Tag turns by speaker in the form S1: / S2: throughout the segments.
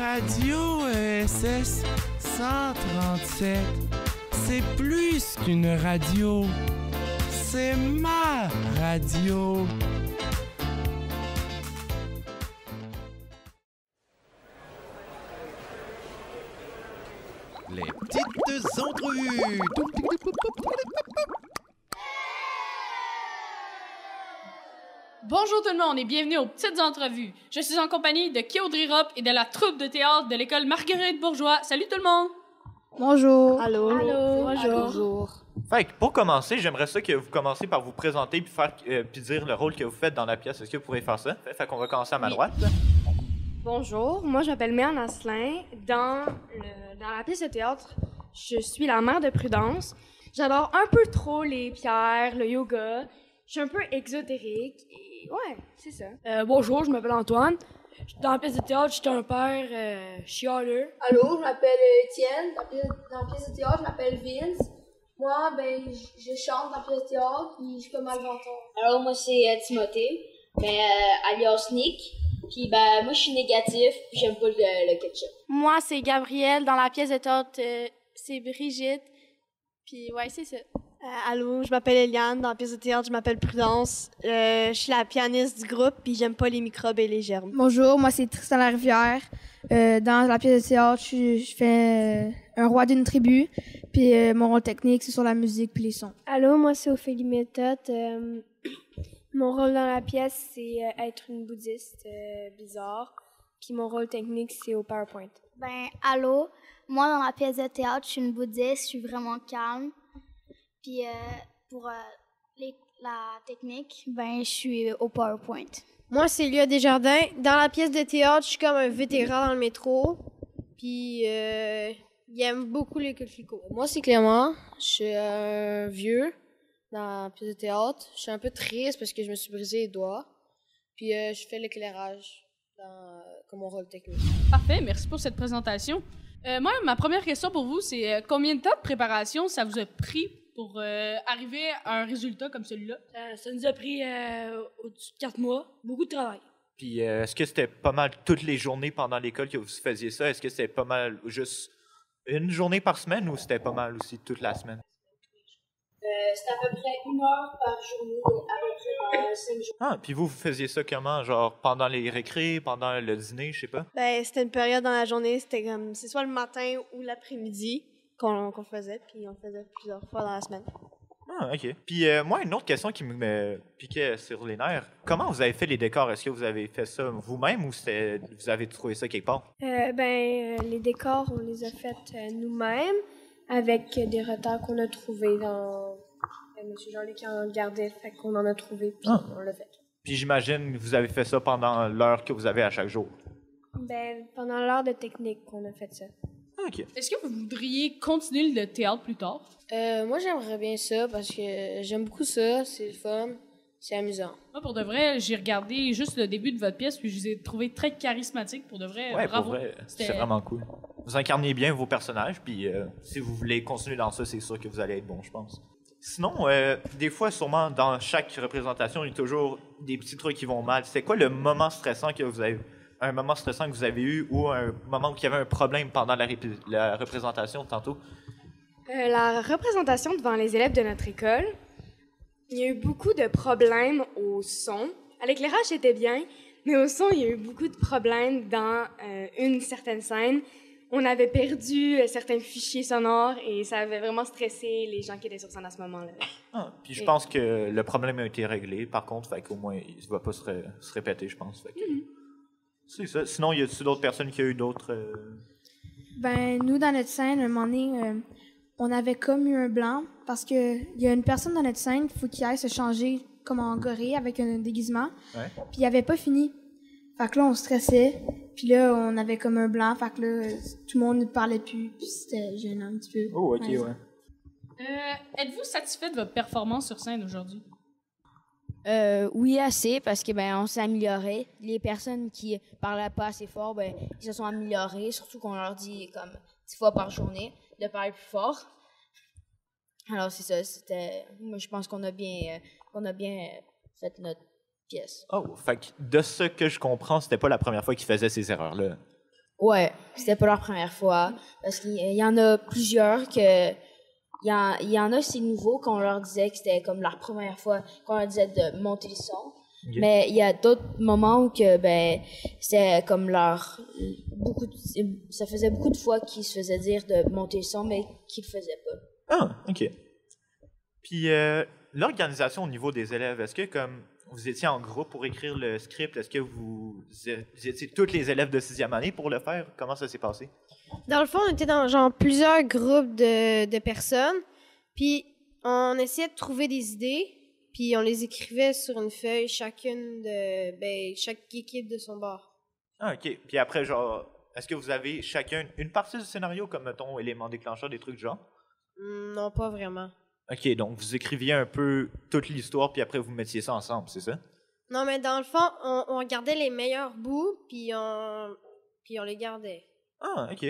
S1: Radio ESS 137, c'est plus qu'une radio, c'est ma radio.
S2: Les petites entrevues.
S3: Bonjour tout le monde et bienvenue aux Petites Entrevues. Je suis en compagnie de Kiaudry Rop et de la troupe de théâtre de l'école Marguerite Bourgeois. Salut tout le monde!
S4: Bonjour.
S5: Allô.
S4: Allô.
S5: Bonjour.
S4: Bonjour.
S2: Fait que pour commencer, j'aimerais ça que vous commenciez par vous présenter puis dire le rôle que vous faites dans la pièce. Est-ce que vous pourrez faire ça? Fait qu'on va commencer à ma droite.
S5: Bonjour, moi je m'appelle Méane Asselin. Dans la pièce de théâtre, je suis la mère de Prudence. J'adore un peu trop les pierres, le yoga. Je suis un peu exotérique et ouais, c'est ça.
S4: Bonjour, je m'appelle Antoine. Dans la pièce de théâtre, j'étais un père chialeux.
S6: Allô, je m'appelle Étienne. Dans la pièce de théâtre, je m'appelle Vince. Moi, je chante dans la pièce de théâtre et je suis pas mal venton.
S7: Alors, moi, c'est Timothée, alias Nick. Puis, moi, je suis négatif, puis j'aime pas le ketchup.
S5: Moi, c'est Gabrielle. Dans la pièce de théâtre, c'est Brigitte. Puis ouais, c'est ça.
S8: Allô, je m'appelle Eliane. Dans la pièce de théâtre, je m'appelle Prudence. Je suis la pianiste du groupe, puis j'aime pas les microbes et les germes.
S9: Bonjour, moi c'est Tristan Larivière. Dans la pièce de théâtre, je fais un roi d'une tribu, puis mon rôle technique, c'est sur la musique puis les sons.
S10: Allô, moi c'est Ophélie Méthode. Mon rôle dans la pièce, c'est être une bouddhiste bizarre. Puis mon rôle technique, c'est au PowerPoint.
S11: Allô, moi dans la pièce de théâtre, je suis une bouddhiste, je suis vraiment calme. Puis pour la technique, je suis au PowerPoint.
S8: Moi, c'est Léa Desjardins. Dans la pièce de théâtre, je suis comme un vétéran dans le métro. Puis, il aime beaucoup les coquelicots.
S4: Moi, c'est Clément. Je suis un vieux dans la pièce de théâtre. Je suis un peu triste parce que je me suis brisé les doigts. Puis, je fais l'éclairage comme mon rôle technique.
S3: Parfait, merci pour cette présentation. Moi, ma première question pour vous, c'est combien de temps de préparation ça vous a pris pour arriver à un résultat comme celui-là?
S4: Ça nous a pris au-dessus de 4 mois. Beaucoup de travail.
S2: Puis est-ce que c'était pas mal toutes les journées pendant l'école que vous faisiez ça? Est-ce que c'était pas mal juste une journée par semaine ou c'était pas mal aussi toute la semaine?
S7: C'était à peu près 1 heure par journée, à peu près pendant 5 jours.
S2: Ah, puis vous faisiez ça comment? Genre pendant les récrés, pendant le dîner, je sais pas?
S8: C'était une période dans la journée, c'est soit le matin ou l'après-midi qu'on faisait, puis on le faisait plusieurs fois dans la semaine.
S2: Ah, OK. Puis moi, une autre question qui me piquait sur les nerfs. Comment vous avez fait les décors? Est-ce que vous avez fait ça vous-même ou vous avez trouvé ça quelque part?
S10: Les décors, on les a faits nous-mêmes avec des retards qu'on a trouvés dans... Monsieur Jean-Luc qui en gardait, fait qu'on en a trouvé, puis on l'a fait.
S2: Puis j'imagine que vous avez fait ça pendant l'heure que vous avez à chaque jour.
S10: Pendant l'heure de technique qu'on a fait ça.
S2: OK.
S3: Est-ce que vous voudriez continuer le théâtre plus tard?
S4: Moi, j'aimerais bien ça parce que j'aime beaucoup ça. C'est le fun. C'est amusant.
S3: Moi, pour de vrai, j'ai regardé juste le début de votre pièce puis je vous ai trouvé très charismatique. Pour de vrai,
S2: ouais,
S3: bravo.
S2: Pour vrai, c'est vraiment cool. Vous incarnez bien vos personnages, puis si vous voulez continuer dans ça, c'est sûr que vous allez être bon, je pense. Sinon, des fois, sûrement, dans chaque représentation, il y a toujours des petits trucs qui vont mal. C'est quoi le moment stressant que vous avez un moment stressant que vous avez eu ou un moment où il y avait un problème pendant la représentation tantôt?
S5: La représentation devant les élèves de notre école, il y a eu beaucoup de problèmes au son. À l'éclairage, c'était bien, mais au son, il y a eu beaucoup de problèmes dans une certaine scène. On avait perdu certains fichiers sonores et ça avait vraiment stressé les gens qui étaient sur scène à ce moment-là.
S2: Ah, puis je pense que le problème a été réglé, par contre, fait qu'au moins, il ne va pas se répéter, je pense. Fait que, c'est ça. Sinon, y a-t-il d'autres personnes qui ont eu d'autres...
S9: Nous, dans notre scène, à un moment donné, on avait comme eu un blanc parce qu'il y a une personne dans notre scène qu'il faut qu'il aille se changer comme en gorille avec un déguisement. Ouais. Puis il avait pas fini. Fait que là, on stressait. Puis là, on avait comme un blanc. Fait que là, tout le monde ne parlait plus. Puis c'était gênant un petit peu.
S2: Oh, OK, ouais.
S3: Êtes-vous satisfait de votre performance sur scène aujourd'hui?
S7: Oui, assez, parce que on s'est amélioré. Les personnes qui parlaient pas assez fort, ils se sont améliorées, surtout qu'on leur dit comme 10 fois par journée de parler plus fort. Alors c'est ça, moi je pense qu'on a bien fait notre pièce.
S2: Oh, fait que de ce que je comprends, c'était pas la première fois qu'ils faisaient ces erreurs-là.
S7: Ouais, c'était pas leur première fois. Parce qu'il y en a plusieurs que... Il y en a, c'est nouveau, qu'on leur disait que c'était comme leur première fois, qu'on leur disait de monter le son. Okay. Mais il y a d'autres moments où que, c'était comme ça faisait beaucoup de fois qu'ils se faisaient dire de monter le son, mais qu'ils le faisaient pas.
S2: Ah, OK. Puis, l'organisation au niveau des élèves, est-ce que comme vous étiez en groupe pour écrire le script, est-ce que vous étiez tous les élèves de 6e année pour le faire? Comment ça s'est passé?
S8: Dans le fond, on était dans genre plusieurs groupes de personnes, puis on essayait de trouver des idées, puis on les écrivait sur une feuille, chaque équipe de son bord.
S2: Ah, OK. Puis après, genre, est-ce que vous avez chacun une partie du scénario, comme, mettons, élément déclencheur, des trucs du genre?
S8: Non, pas vraiment.
S2: OK, donc vous écriviez un peu toute l'histoire, puis après vous mettiez ça ensemble, c'est ça?
S8: Non, mais dans le fond, on regardait les meilleurs bouts, puis on les gardait.
S2: Ah, OK.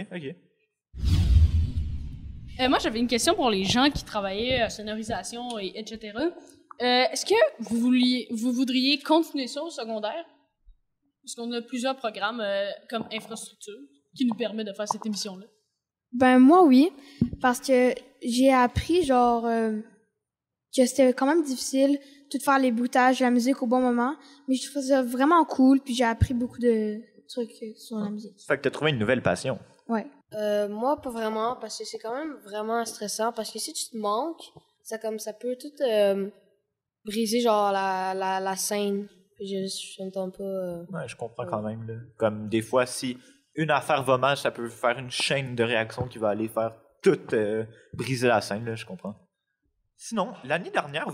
S3: Moi, j'avais une question pour les gens qui travaillaient à sonorisation, etc. Est-ce que vous voudriez continuer ça au secondaire? Parce qu'on a plusieurs programmes comme infrastructure qui nous permettent de faire cette émission-là.
S9: Ben moi oui, parce que j'ai appris genre que c'était quand même difficile de faire les boutages, la musique au bon moment, mais je trouve ça vraiment cool, puis j'ai appris beaucoup de trucs sur la musique.
S2: Fait que t'as trouvé une nouvelle passion.
S9: Ouais.
S4: Moi pas vraiment, parce que c'est quand même vraiment stressant, parce que si tu te manques, ça peut tout briser genre la scène. Je n'entends pas.
S2: Ouais, je comprends quand même là. Comme des fois si une affaire va mal, ça peut faire une chaîne de réactions qui va aller faire tout briser la scène, là, je comprends. Sinon, l'année dernière,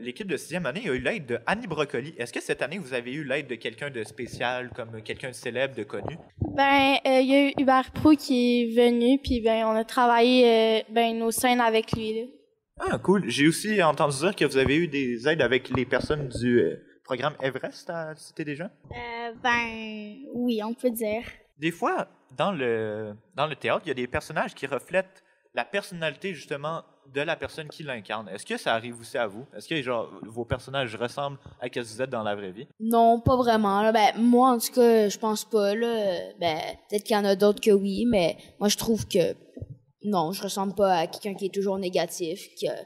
S2: l'équipe de 6e année a eu l'aide de Annie Brocoli. Est-ce que cette année, vous avez eu l'aide de quelqu'un de spécial, comme quelqu'un de célèbre, de connu?
S12: Il y a eu Hubert Proulx qui est venu, puis on a travaillé nos scènes avec lui. Là.
S2: Ah, cool. J'ai aussi entendu dire que vous avez eu des aides avec les personnes du programme Everest à Cité des Gens?
S11: Oui, on peut dire.
S2: Des fois, dans le théâtre, il y a des personnages qui reflètent la personnalité, justement, de la personne qui l'incarne. Est-ce que ça arrive aussi à vous? Est-ce que, genre, vos personnages ressemblent à ce que vous êtes dans la vraie vie?
S7: Non, pas vraiment. Là. Moi, en tout cas, je pense pas. Là. Peut-être qu'il y en a d'autres que oui, mais moi, je trouve que non, je ressemble pas à quelqu'un qui est toujours négatif, qui a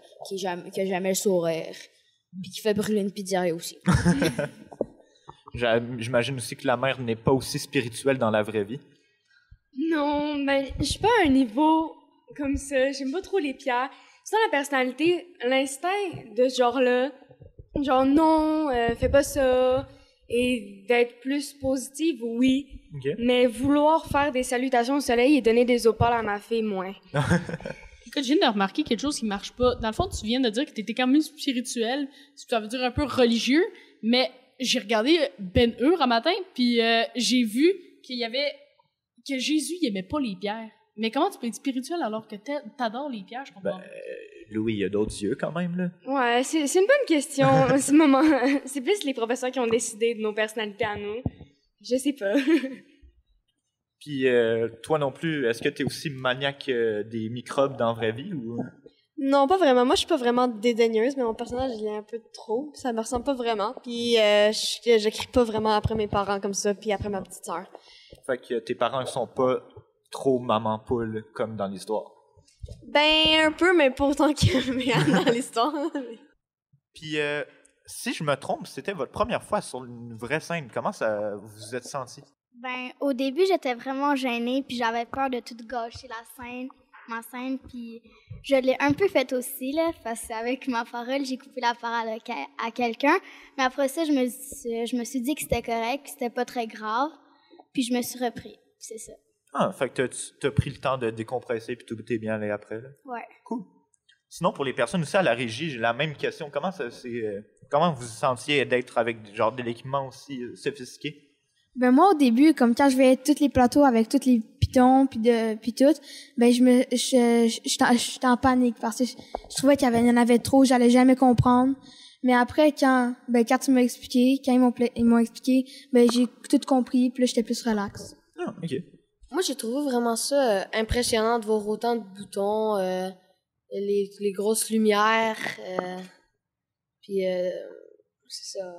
S7: jamais le sourire, puis qui fait brûler une pizzeria aussi.
S2: J'imagine aussi que la mère n'est pas aussi spirituelle dans la vraie vie.
S5: Non, je suis pas à un niveau comme ça. J'aime pas trop les pierres. C'est dans la personnalité, l'instinct de ce genre-là. Genre, non, fais pas ça. Et d'être plus positive, oui. Okay. Mais vouloir faire des salutations au soleil et donner des opales à ma fille, moins.
S3: Écoute, je viens de remarquer quelque chose qui marche pas. Dans le fond, tu viens de dire que t'étais quand même spirituel. Ça veut dire un peu religieux, mais j'ai regardé Ben-Hur un matin, puis j'ai vu que Jésus, il aimait pas les pierres. Mais comment tu peux être spirituel alors que t'adores les pierres, je comprends pas.
S2: Louis, il y a d'autres yeux quand même, là.
S5: Ouais, c'est une bonne question. C'est plus les professeurs qui ont décidé de nos personnalités à nous. Je sais pas.
S2: Puis toi non plus, est-ce que t'es aussi maniaque des microbes dans la vraie vie ou...
S10: Non, pas vraiment. Moi, je suis pas vraiment dédaigneuse, mais mon personnage, il est un peu trop. Ça me ressemble pas vraiment. Puis, je crie pas vraiment après mes parents comme ça, puis après ma petite sœur.
S2: Fait que tes parents sont pas trop maman poule comme dans l'histoire.
S10: Un peu, mais pas autant que Méane dans l'histoire.
S2: Puis, si je me trompe, c'était votre première fois sur une vraie scène. Comment ça vous vous êtes senti?
S11: Au début, j'étais vraiment gênée, puis j'avais peur de tout gâcher ma scène, puis je l'ai un peu faite aussi, là, parce qu'avec ma parole, j'ai coupé la parole à quelqu'un. Mais après ça, je me suis dit que c'était correct, que c'était pas très grave, puis je me suis repris, c'est ça.
S2: Ah, fait que t'as pris le temps de décompresser, puis tout est bien allé après, là?
S11: Ouais.
S2: Cool. Sinon, pour les personnes aussi à la régie, j'ai la même question. Comment vous vous sentiez d'être avec genre de l'équipement aussi sophistiqué?
S9: Moi, au début, comme quand je voyais tous les plateaux avec tous les pitons puis tout, j'étais en panique parce que je trouvais qu'il y en avait trop, j'allais jamais comprendre. Mais après, quand tu m'as expliqué, quand ils m'ont expliqué, j'ai tout compris, puis là, j'étais plus relax.
S2: Ah, OK.
S4: Moi, j'ai trouvé vraiment ça impressionnant de voir autant de boutons, les grosses lumières, puis c'est ça.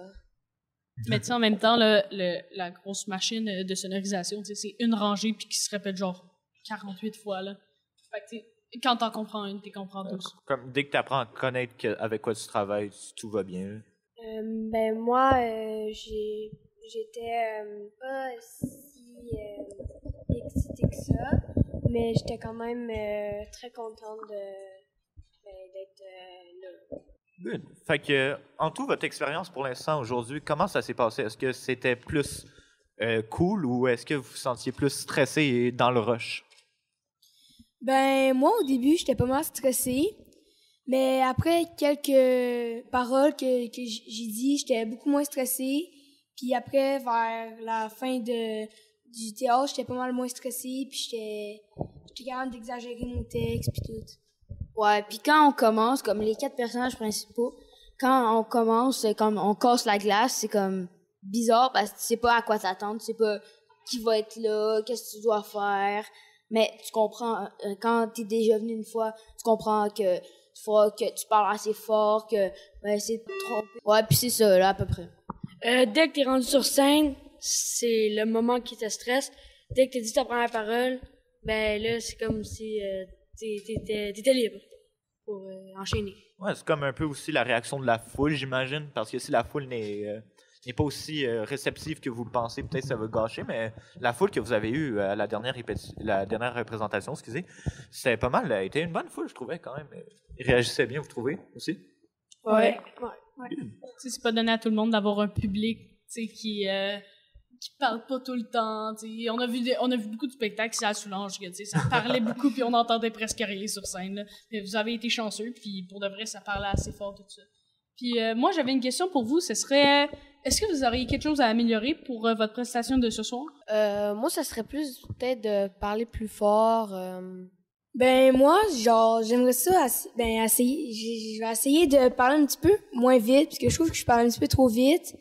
S3: Mais tu sais, en même temps, la grosse machine de sonorisation, tu sais, c'est une rangée puis qui se répète genre 48 fois, là. Fait que, tu sais, quand t'en comprends une, t'es comprends tous.
S2: Comme dès que tu apprends à connaître avec quoi tu travailles, tout va bien. Là.
S10: Ben moi, j'étais pas si excitée que ça, mais j'étais quand même très contente d'être là.
S2: Good. Fait que, en tout, votre expérience pour l'instant aujourd'hui, comment ça s'est passé? Est-ce que c'était plus cool ou est-ce que vous vous sentiez plus stressé et dans le rush?
S9: Ben, moi, au début, j'étais pas mal stressée. Mais après quelques paroles que j'ai dit, j'étais beaucoup moins stressée. Puis après, vers la fin du théâtre, j'étais pas mal moins stressée. Puis j'étais capable d'exagérer mon texte, puis tout.
S7: Ouais, puis quand on commence, comme les 4 personnages principaux, quand on commence, comme on casse la glace, c'est comme bizarre parce que tu sais pas à quoi t'attendre, tu sais pas qui va être là, qu'est-ce que tu dois faire. Mais tu comprends, quand t'es déjà venu une fois, tu comprends que tu parles assez fort, que c'est trop... Ouais, puis c'est ça, là, à peu près.
S13: Dès que t'es rendu sur scène, c'est le moment qui te stresse. Dès que t'as dit ta première parole, ben là, c'est comme si t'étais libre pour enchaîner.
S2: Ouais, c'est comme un peu aussi la réaction de la foule, j'imagine, parce que si la foule n'est pas aussi réceptive que vous le pensez, peut-être ça va gâcher, mais la foule que vous avez eue à la dernière représentation, c'était pas mal, elle était une bonne foule, je trouvais, quand même. Ils réagissaient bien, vous trouvez, aussi?
S3: Ouais. C'est pas donné à tout le monde d'avoir un public, qui parle pas tout le temps, on a vu beaucoup de spectacles ici à Soulanges, ça parlait beaucoup puis on entendait presque rien sur scène, là. Mais vous avez été chanceux, puis pour de vrai, ça parlait assez fort, tout ça. Puis moi, j'avais une question pour vous, ce serait... Est-ce que vous auriez quelque chose à améliorer pour votre prestation de ce soir?
S4: Moi, ça serait plus peut-être de parler plus fort.
S9: Ben moi, genre, j'aimerais ça essayer. Je vais essayer de parler un petit peu moins vite, parce que je trouve que je parle un petit peu trop vite.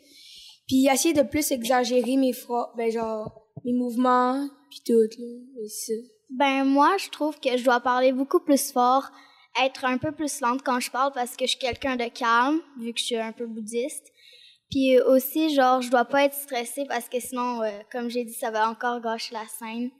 S9: Puis essayer de plus exagérer mes mouvements, puis tout, là. Ça.
S11: Ben moi, je trouve que je dois parler beaucoup plus fort, être un peu plus lente quand je parle parce que je suis quelqu'un de calme, vu que je suis un peu bouddhiste. Puis aussi, genre, je dois pas être stressée parce que sinon, comme j'ai dit, ça va encore gâcher la scène.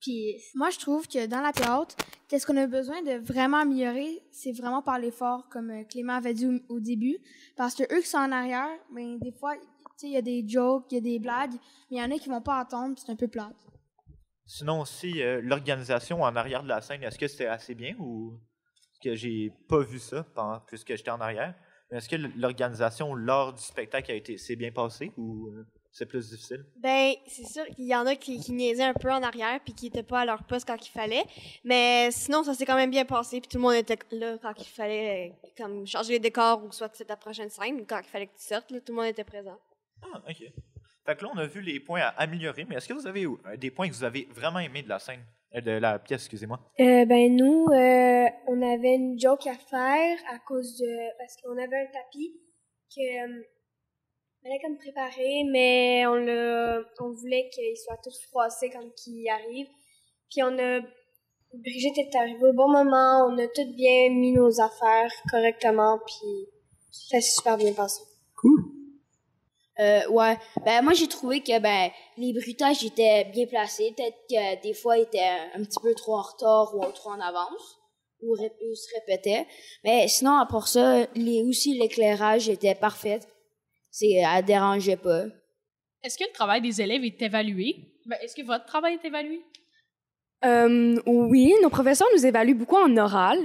S11: Puis
S9: moi, je trouve que dans la théâtre, qu'est-ce qu'on a besoin de vraiment améliorer, c'est vraiment parler fort, comme Clément avait dit au début. Parce que eux qui sont en arrière, ben, des fois, tu sais, il y a des jokes, il y a des blagues, mais il y en a qui vont pas entendre, puis c'est un peu plate.
S2: Sinon aussi, l'organisation en arrière de la scène, est-ce que c'était assez bien ou que j'ai pas vu ça puisque j'étais en arrière? Est-ce que l'organisation lors du spectacle s'est bien passée ou c'est plus difficile?
S14: Ben, c'est sûr qu'il y en a qui niaisaient un peu en arrière puis qui n'étaient pas à leur poste quand il fallait. Mais sinon, ça s'est quand même bien passé puis tout le monde était là quand il fallait comme changer les décors ou soit c'est ta prochaine scène. Quand il fallait que tu sortes, là, tout le monde était présent.
S2: Ah, OK. Fait que là, on a vu les points à améliorer, mais est-ce que vous avez des points que vous avez vraiment aimés de la scène, de la pièce, excusez-moi?
S10: Ben nous, on avait une joke à faire parce qu'on avait un tapis que fallait comme préparer, mais on voulait qu'il soit tout froissé quand il arrive. Puis Brigitte est arrivée au bon moment, on a tout bien mis nos affaires correctement, puis ça s'est super bien passé.
S2: Cool.
S7: Ouais. Ben, moi, j'ai trouvé que, les bruitages étaient bien placés. Peut-être que des fois, ils étaient un petit peu trop en retard ou trop en avance. Ou se répétaient. Mais sinon, à part ça, aussi, l'éclairage était parfait. Elle dérangeait pas.
S3: Est-ce que le travail des élèves est évalué? Ben, est-ce que votre travail est évalué?
S5: Oui, nos professeurs nous évaluent beaucoup en oral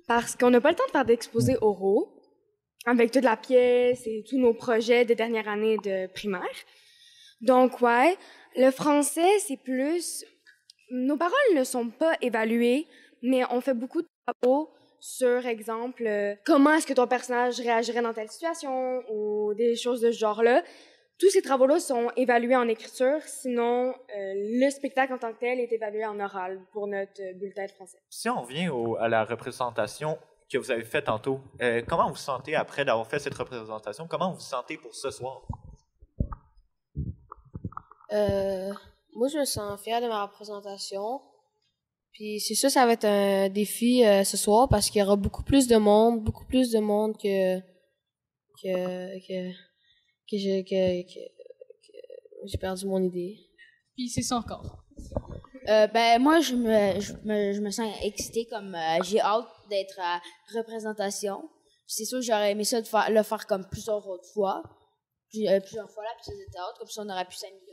S5: parce qu'on n'a pas le temps de faire d'exposés oraux avec toute la pièce et tous nos projets de dernière année de primaire. Donc, ouais, le français, c'est plus... Nos paroles ne sont pas évaluées, mais on fait beaucoup de travaux sur, exemple, comment est-ce que ton personnage réagirait dans telle situation ou des choses de ce genre-là. Tous ces travaux-là sont évalués en écriture, sinon le spectacle en tant que tel est évalué en oral pour notre bulletin de français.
S2: Si on revient à la représentation que vous avez faite tantôt, comment vous vous sentez après d'avoir fait cette représentation? Comment vous vous sentez pour ce soir?
S4: Moi, je me sens fière de ma représentation. Puis c'est sûr, ça va être un défi ce soir parce qu'il y aura beaucoup plus de monde que que j'ai perdu mon idée.
S3: Puis c'est ça encore.
S7: Moi, je me sens excitée, comme j'ai hâte d'être à représentation. C'est sûr que j'aurais aimé ça le faire comme plusieurs fois. Plusieurs fois là, puis c'était hâte, comme ça on aurait pu s'améliorer.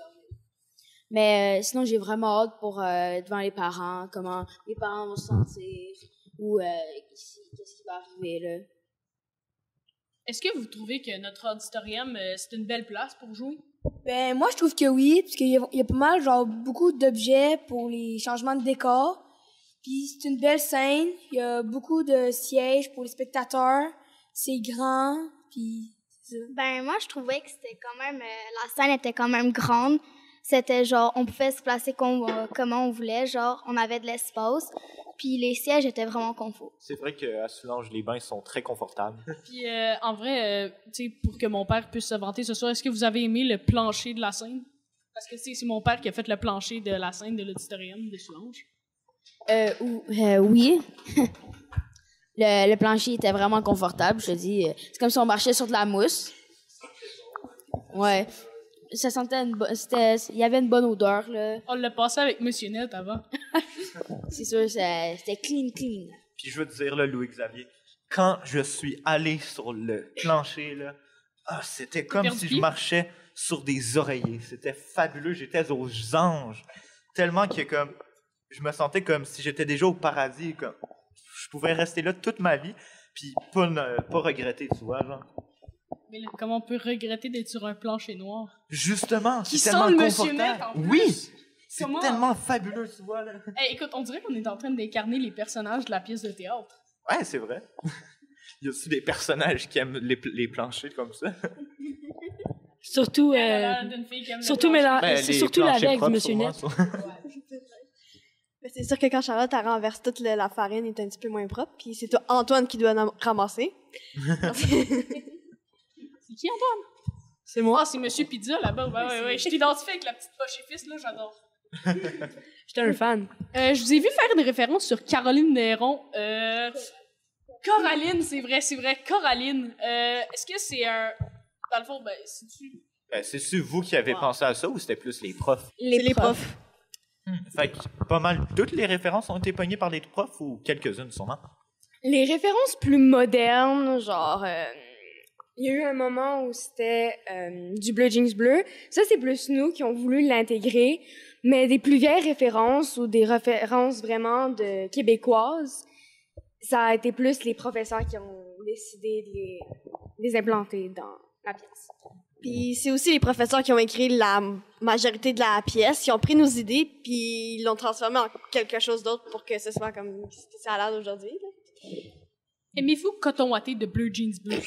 S7: Mais sinon, j'ai vraiment hâte pour devant les parents, comment les parents vont se sentir, ou qu'est-ce qui va arriver là.
S3: Est-ce que vous trouvez que notre auditorium, c'est une belle place pour jouer?
S9: Ben, moi, je trouve que oui, parce qu'il y a pas mal, genre, beaucoup d'objets pour les changements de décor. Puis c'est une belle scène. Il y a beaucoup de sièges pour les spectateurs. C'est grand, puis c'est ça.
S11: Ben, moi, je trouvais que c'était quand même... la scène était quand même grande. C'était genre, on pouvait se placer comment on voulait. Genre, on avait de l'espace. Puis les sièges étaient vraiment confort.
S2: C'est vrai qu'à Soulanges, les bains sont très confortables.
S3: Puis en vrai, tu sais, pour que mon père puisse se vanter ce soir, est-ce que vous avez aimé le plancher de la scène? Parce que c'est mon père qui a fait le plancher de la scène de l'auditorium de Soulanges.
S7: Oui. Le plancher était vraiment confortable, je te dis. C'est comme si on marchait sur de la mousse. Ouais. Ça sentait il y avait une bonne odeur, là.
S3: On l'a passé avec Monsieur Net avant.
S7: C'est sûr, c'était clean.
S2: Puis je veux te dire, là, Louis-Xavier, quand je suis allé sur le plancher, là, c'était comme si je marchais sur des oreillers. C'était fabuleux, j'étais aux anges. Tellement que comme je me sentais comme si j'étais déjà au paradis, comme je pouvais rester là toute ma vie, puis pas regretter, tu vois, genre.
S3: Mais là, comment on peut regretter d'être sur un plancher noir?
S2: Justement,
S3: qui
S2: c'est
S3: sent
S2: tellement
S3: le Monsieur Net,
S2: confortable.
S3: en plus.
S2: Oui, c'est
S3: Comment?
S2: tellement fabuleux, tu vois, là.
S3: Hey, écoute, on dirait qu'on est en train d'incarner les personnages de la pièce de théâtre.
S2: Ouais, c'est vrai. Il y a aussi des personnages qui aiment les planchers comme ça.
S13: Surtout, surtout la vie avec Monsieur Net.
S14: C'est sûr que quand Charlotte elle renverse toute la farine, elle est un petit peu moins propre, puis c'est Antoine qui doit ramasser.
S3: C'est qui, Antoine?
S14: C'est moi.
S3: Ah, c'est Monsieur Pizza, là-bas. Ouais. Je t'identifie avec la petite poche et fils, là, j'adore.
S13: J'étais un fan.
S3: Je vous ai vu faire une référence sur Caroline Néron. Coraline, c'est vrai, Coraline. Est-ce que c'est un... Dans le fond, c'est-tu...
S2: C'est-tu vous qui avez pensé à ça ou c'était plus les profs?
S14: Les profs.
S2: Fait que pas mal toutes les références ont été pognées par les profs ou quelques-unes sûrement?
S5: Les références plus modernes, genre... il y a eu un moment où c'était du Bleu Jeans Bleu. Ça, c'est plus nous qui ont voulu l'intégrer. Mais des plus vieilles références ou des références vraiment de québécoises, ça a été plus les professeurs qui ont décidé de les implanter dans la pièce.
S14: Puis c'est aussi les professeurs qui ont écrit la majorité de la pièce, qui ont pris nos idées, puis ils l'ont transformé en quelque chose d'autre pour que ce soit comme ce que ça a l'air d'aujourd'hui.
S3: Aimez-vous Coton Watté de Bleu Jeans Bleu?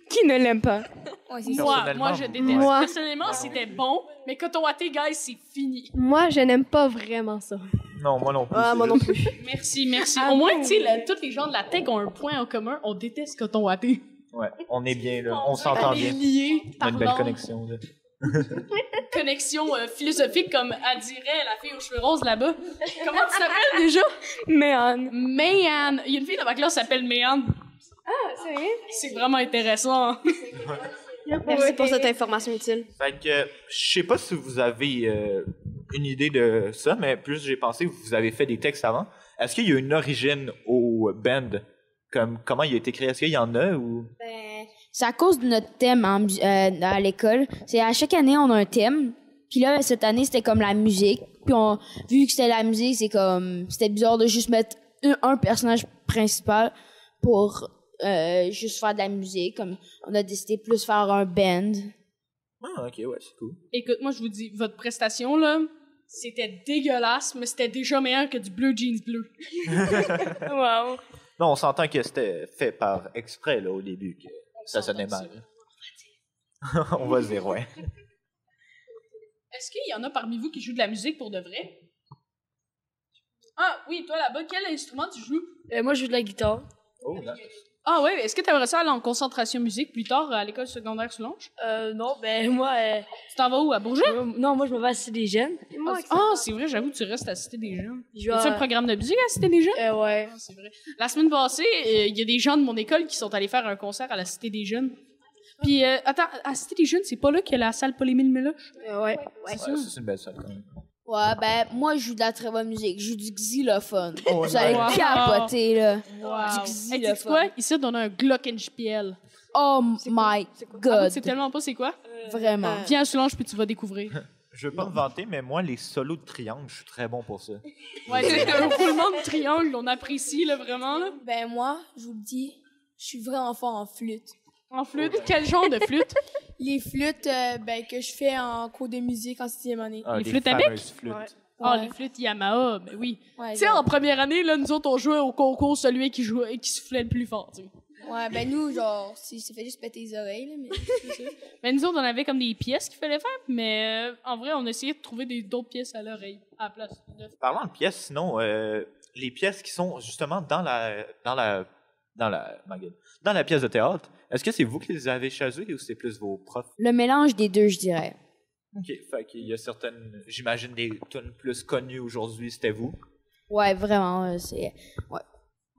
S5: Qui ne l'aime pas?
S3: Moi, je déteste. Personnellement, c'était bon, mais Coton Watté, guys, c'est fini.
S8: Moi, je n'aime pas vraiment ça.
S2: Non, moi non plus.
S14: Moi non plus.
S3: Merci. Au moins, tu sais, tous les gens de la tech ont un point en commun. On déteste Coton Watté.
S2: Ouais, on est bien là, on s'entend bien. On a une belle connexion là.
S3: Connexion philosophique comme elle dirait la fille aux cheveux roses là-bas. Comment tu t'appelles déjà?
S5: Méane.
S3: Il y a une fille dans ma classe qui s'appelle Méane.
S5: Ah, c'est vrai?
S3: C'est vraiment intéressant.
S14: Merci pour cette information utile.
S2: Fait que je sais pas si vous avez une idée de ça, mais plus j'ai pensé que vous avez fait des textes avant. Est-ce qu'il y a une origine au band? Comme comment il a été créé? Est-ce qu'il y en a ou?
S7: C'est à cause de notre thème à l'école. C'est à chaque année, on a un thème. Puis là, cette année, c'était comme la musique. Puis vu que c'était la musique, c'était bizarre de juste mettre un personnage principal pour juste faire de la musique. Comme on a décidé plus faire un band.
S2: Ah, ok, ouais, c'est cool.
S3: Écoute, moi, je vous dis, votre prestation, là, c'était dégueulasse, mais c'était déjà meilleur que du Bleu Jeans Bleu.
S5: Wow.
S2: Non, on s'entend que c'était fait par exprès, là, au début, que ça sonnait mal. On va se dire, ouais.
S3: Est-ce qu'il y en a parmi vous qui jouent de la musique pour de vrai? Ah, oui, toi, là-bas, quel instrument tu joues?
S13: Moi, je joue de la guitare.
S2: Oh, nice.
S3: Ah ouais, est-ce que tu aimerais ça aller en concentration musique plus tard à l'école secondaire Soulanges?
S13: Non, moi...
S3: Tu t'en vas où, à Bourget?
S13: Non, moi, je m'en vais à Cité des Jeunes.
S3: C'est vrai, j'avoue, tu restes à Cité des Jeunes. Tu fais
S13: un
S3: un programme de musique à Cité des Jeunes?
S13: Ouais.
S3: C'est vrai. La semaine passée, il y a des gens de mon école qui sont allés faire un concert à la Cité des Jeunes. Puis, attends, à Cité des Jeunes, c'est pas là qu'il y a la salle Paul-Émile Méloche?
S4: Ouais.
S2: Ouais, ça, c'est une belle salle quand même.
S7: Ouais, ben, moi, je joue de la très bonne musique. Je joue du xylophone.
S2: Oh,
S7: Vous allez
S3: wow.
S7: capoter, là.
S3: Wow.
S7: Du
S3: Hey,
S7: xylophone.
S3: sais-tu quoi? Ici, on a un Glockenspiel.
S7: Oh my God.
S3: C'est tellement pas c'est quoi?
S7: Vraiment.
S3: Viens à Soulanges puis tu vas découvrir.
S2: Je veux pas me vanter, mais moi, les solos de triangle, je suis très bon pour ça.
S3: Ouais, c'est un roulement de triangle, on apprécie, là, vraiment, là.
S15: Ben, moi, je vous le dis, je suis vraiment fort en flûte.
S3: En flûte? Quel genre de flûte?
S15: Les flûtes ben, que je fais en cours de musique en 6e année.
S3: Les flûtes à bec?
S2: Flûtes.
S15: Ouais.
S3: Ah,
S15: Ouais.
S3: les flûtes Yamaha, ben oui.
S15: Ouais,
S3: Tu sais, en première année, là, nous autres, on jouait au concours celui qui soufflait le plus fort, tu sais.
S15: Ouais, ben nous, genre, ça fait juste péter les oreilles, là, mais c'est ça.
S3: Ben nous autres, on avait comme des pièces qu'il fallait faire, mais en vrai, on essayait de trouver d'autres pièces à l'oreille, à la place.
S2: Parlant de pièces, sinon, les pièces qui sont justement dans la pièce de théâtre, est-ce que c'est vous qui les avez choisies ou c'est plus vos profs?
S7: Le mélange des deux, je dirais.
S2: OK, fait qu'il y a certaines, j'imagine, des tunes plus connues aujourd'hui, c'était vous?
S7: Ouais, vraiment, c'est... Ouais.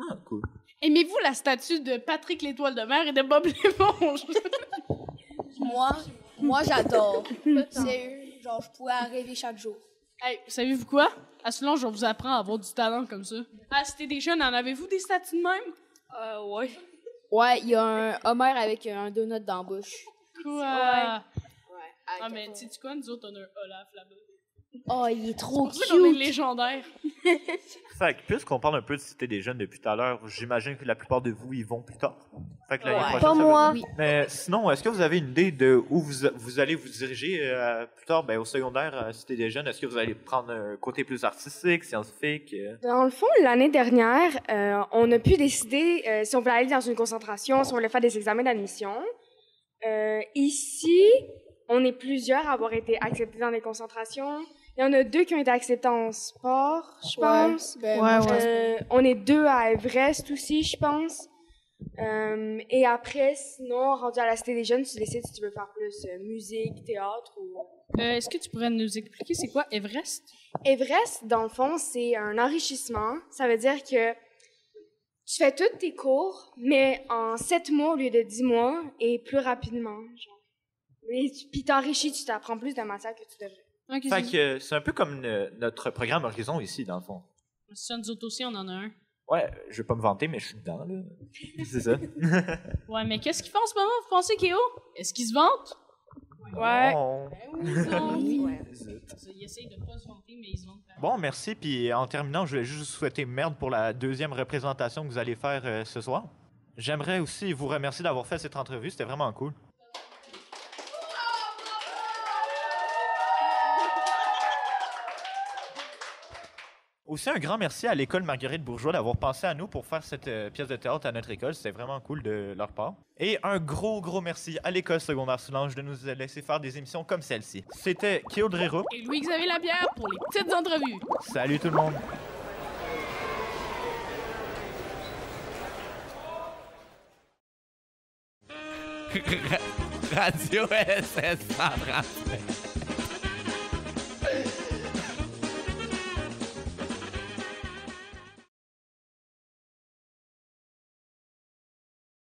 S2: Ah, cool.
S3: Aimez-vous la statue de Patrick l'Étoile de mer et de Bob l'Éponge?
S15: Moi, j'adore. Sérieux, genre, je pourrais en rêver chaque jour.
S3: Hey, savez-vous quoi? À Soulanges, on vous apprend à avoir du talent comme ça. À Cité des Jeunes, en avez-vous des statues de même?
S4: Ouais.
S7: Ouais, il y a un Homer avec un donut dans la bouche.
S3: Quoi? Ah, mais tu sais quoi? Nous autres, on a un Olaf là-bas.
S7: Oh, il est trop
S3: C'est pour ça qu'on est
S7: cute!
S3: légendaire.
S2: Fait que, puisqu'on parle un peu de Cité des Jeunes depuis tout à l'heure, j'imagine que la plupart de vous y vont plus tard. Fait que l'année prochaine,
S4: Pas
S2: ça
S4: moi.
S2: veut dire- Mais sinon, est-ce que vous avez une idée de où vous allez vous diriger plus tard? Ben, au secondaire, à Cité des Jeunes, est-ce que vous allez prendre un côté plus artistique, scientifique?
S5: Dans le fond, l'année dernière, on a pu décider si on voulait aller dans une concentration, si on voulait faire des examens d'admission. Ici, on est plusieurs à avoir été acceptés dans des concentrations. Il y en a 2 qui ont été acceptés en sport, je pense. On est 2 à Everest aussi, je pense. Et après, sinon, rendu à la Cité des Jeunes, tu décides si tu veux faire plus musique, théâtre ou...
S3: Est-ce que tu pourrais nous expliquer c'est quoi Everest?
S5: Everest, dans le fond, c'est un enrichissement. Ça veut dire que tu fais tous tes cours, mais en 7 mois au lieu de 10 mois et plus rapidement. Genre. Puis t'enrichis, tu t'apprends plus de matière que tu devrais.
S3: Okay,
S2: Fait que c'est un peu comme notre programme Horizon ici, dans le fond.
S3: Ça, nous autres aussi, on en a un.
S2: Ouais, je vais pas me vanter, mais je suis dedans, là. C'est ça.
S3: Ouais, mais qu'est-ce qu'ils font en ce moment, vous pensez, Kéo? Est-ce qu'ils se vantent?
S5: Ouais.
S2: Bon.
S3: Ils essayent de pas se vanter, mais ils se vantent.
S2: Bon, merci. Puis en terminant, je voulais juste vous souhaiter merde pour la deuxième représentation que vous allez faire ce soir. J'aimerais aussi vous remercier d'avoir fait cette entrevue. C'était vraiment cool. Aussi, un grand merci à l'école Marguerite Bourgeois d'avoir pensé à nous pour faire cette pièce de théâtre à notre école. C'était vraiment cool de leur part. Et un gros merci à l'école secondaire Soulanges de nous laisser faire des émissions comme celle-ci. C'était Kéo Drero
S3: Et Louis-Xavier Lapierre pour les petites entrevues.
S2: Salut tout le monde!
S1: Radio SS 135.